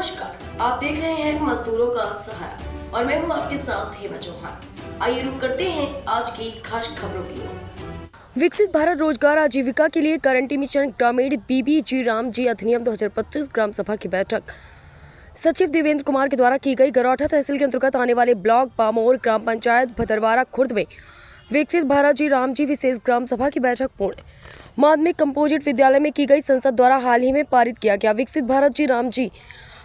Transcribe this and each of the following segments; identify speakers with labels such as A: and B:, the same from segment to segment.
A: नमस्कार, आप देख रहे हैं मजदूरों का सहारा और मैं हूं आपके साथ हेमा चौहान। आइए रुक करते हैं आज की खास खबरों की ओर। विकसित भारत रोजगार आजीविका के लिए गारंटी मिशन ग्रामीण बीबीजी राम जी अधिनियम 2025 ग्राम सभा की बैठक सचिव देवेंद्र कुमार के द्वारा की गई। गरौठा तहसील के अंतर्गत आने वाले ब्लॉक पामोर ग्राम पंचायत भदरवारा खुर्द में विकसित भारत जी राम जी विशेष ग्राम सभा की बैठक पूर्ण माध्यमिक कंपोजिट विद्यालय में की गई। संसद द्वारा हाल ही में पारित किया गया विकसित भारत जी राम जी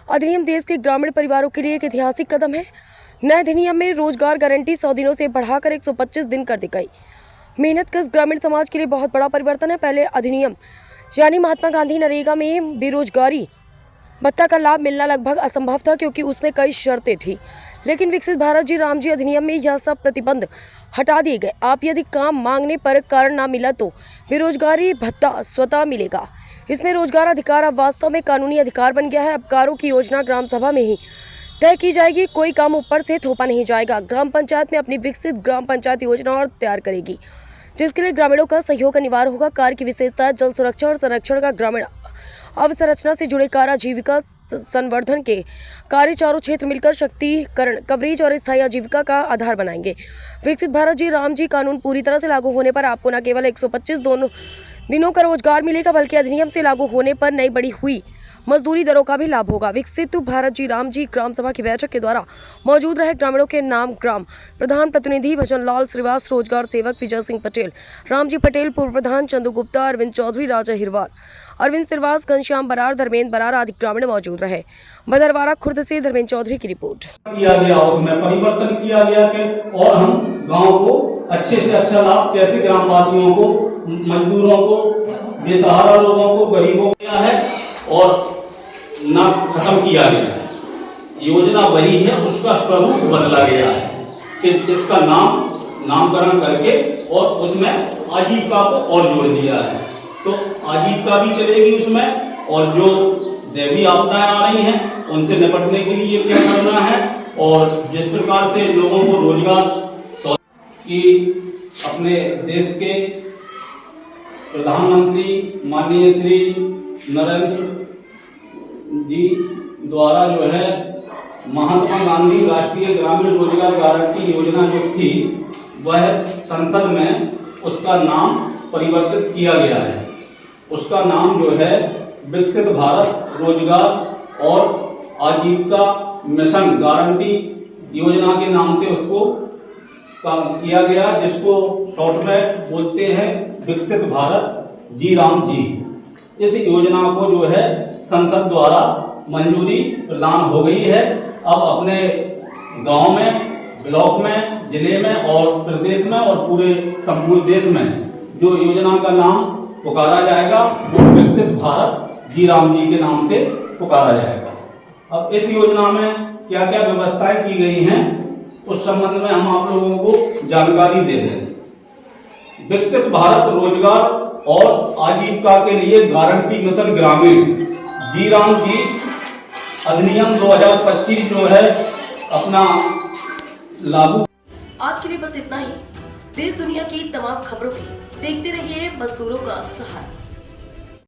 A: अधिनियम देश के ग्रामीण परिवारों के लिए एक ऐतिहासिक कदम है। नए अधिनियम में रोजगार गारंटी 100 दिनों से बढ़ाकर 125 दिन कर दी गई। मेहनतकश ग्रामीण समाज के लिए बहुत बड़ा परिवर्तन है। पहले अधिनियम यानी महात्मा गांधी नरेगा में बेरोजगारी भत्ता का लाभ मिलना लगभग असंभव था क्योंकि उसमें कई शर्तें थी, लेकिन विकसित भारत जी राम जी अधिनियम में यह सब प्रतिबंध हटा दिए गए। आप यदि काम मांगने पर कारण ना मिला तो बेरोजगारी भत्ता स्वतः मिलेगा। इसमें रोजगार अधिकार अब वास्तव में कानूनी अधिकार बन गया है। अब कारों की योजना ग्राम सभा में ही तय की जाएगी, कोई काम ऊपर से थोपा नहीं जाएगा। ग्राम पंचायत में अपनी विकसित ग्राम पंचायत योजना और तैयार करेगी, जिसके लिए ग्रामीणों का सहयोग अनिवार्य होगा। कार्य की विशेषता जल सुरक्षा और संरक्षण का ग्रामीण अवसंरचना से जुड़े कार्य आजीविका संवर्धन के कार्य चारों क्षेत्र मिलकर शक्तिकरण कवरेज और स्थायी आजीविका का आधार बनाएंगे। विकसित भारत जी राम जी कानून पूरी तरह से लागू होने पर आपको न केवल 125 दिनों का रोजगार मिलेगा, बल्कि अधिनियम से लागू होने पर नई बढ़ी हुई मजदूरी दरों का भी लाभ होगा। विकसित भारत जी राम जी ग्राम सभा की बैठक के द्वारा मौजूद रहे ग्रामीणों के नाम ग्राम प्रधान प्रतिनिधि भजन लाल श्रीवास, रोजगार सेवक विजय सिंह पटेल, रामजी पटेल, पूर्व प्रधान चंदू गुप्ता, अरविंद चौधरी, राजा हिरवार, अरविंद सिरवास, घनश्याम बरार, धर्मेंद्र बरार आदि ग्रामीण मौजूद रहे। भदरवारा खुर्द से धर्मेंद्र चौधरी की रिपोर्ट।
B: किया गया उसमें परिवर्तन किया गया कि और हम गांव को अच्छे से अच्छा लाभ कैसे ग्रामवासियों को, मजदूरों को, बेसहारा लोगों को, गरीबों को किया है और ना खत्म किया गया है। योजना वही है, उसका स्वरूप बदला गया है कि इसका नामकरण करके और उसमें आजीविका को और जोड़ दिया है। तो आजीविका भी चलेगी उसमें, और जो दैवीय आपदाएं आ रही हैं उनसे निपटने के लिए क्या करना है, और जिस प्रकार से लोगों को रोजगार की अपने देश के प्रधानमंत्री माननीय श्री नरेंद्र जी द्वारा जो है महात्मा गांधी राष्ट्रीय ग्रामीण रोजगार गारंटी योजना जो थी वह संसद में उसका नाम परिवर्तित किया गया है। उसका नाम जो है विकसित भारत रोजगार और आजीविका मिशन गारंटी योजना के नाम से उसको किया गया, जिसको शॉर्ट में बोलते हैं विकसित भारत जी राम जी। इस योजना को जो है संसद द्वारा मंजूरी प्रदान हो गई है। अब अपने गांव में, ब्लॉक में, जिले में और प्रदेश में और पूरे संपूर्ण देश में जो योजना का नाम पुकारा जाएगा वो विकसित भारत जी राम जी के नाम से पुकारा जाएगा। अब इस योजना में क्या क्या व्यवस्थाएं की गई हैं उस संबंध में हम आप लोगों को जानकारी दे दें। विकसित भारत रोजगार और आजीविका के लिए गारंटी मिशन ग्रामीण जी राम जी अधिनियम 2025 जो है अपना लागू।
A: आज के लिए बस इतना ही। देश दुनिया की तमाम खबरों के लिए देखते रहिए मजदूरों का सहारा।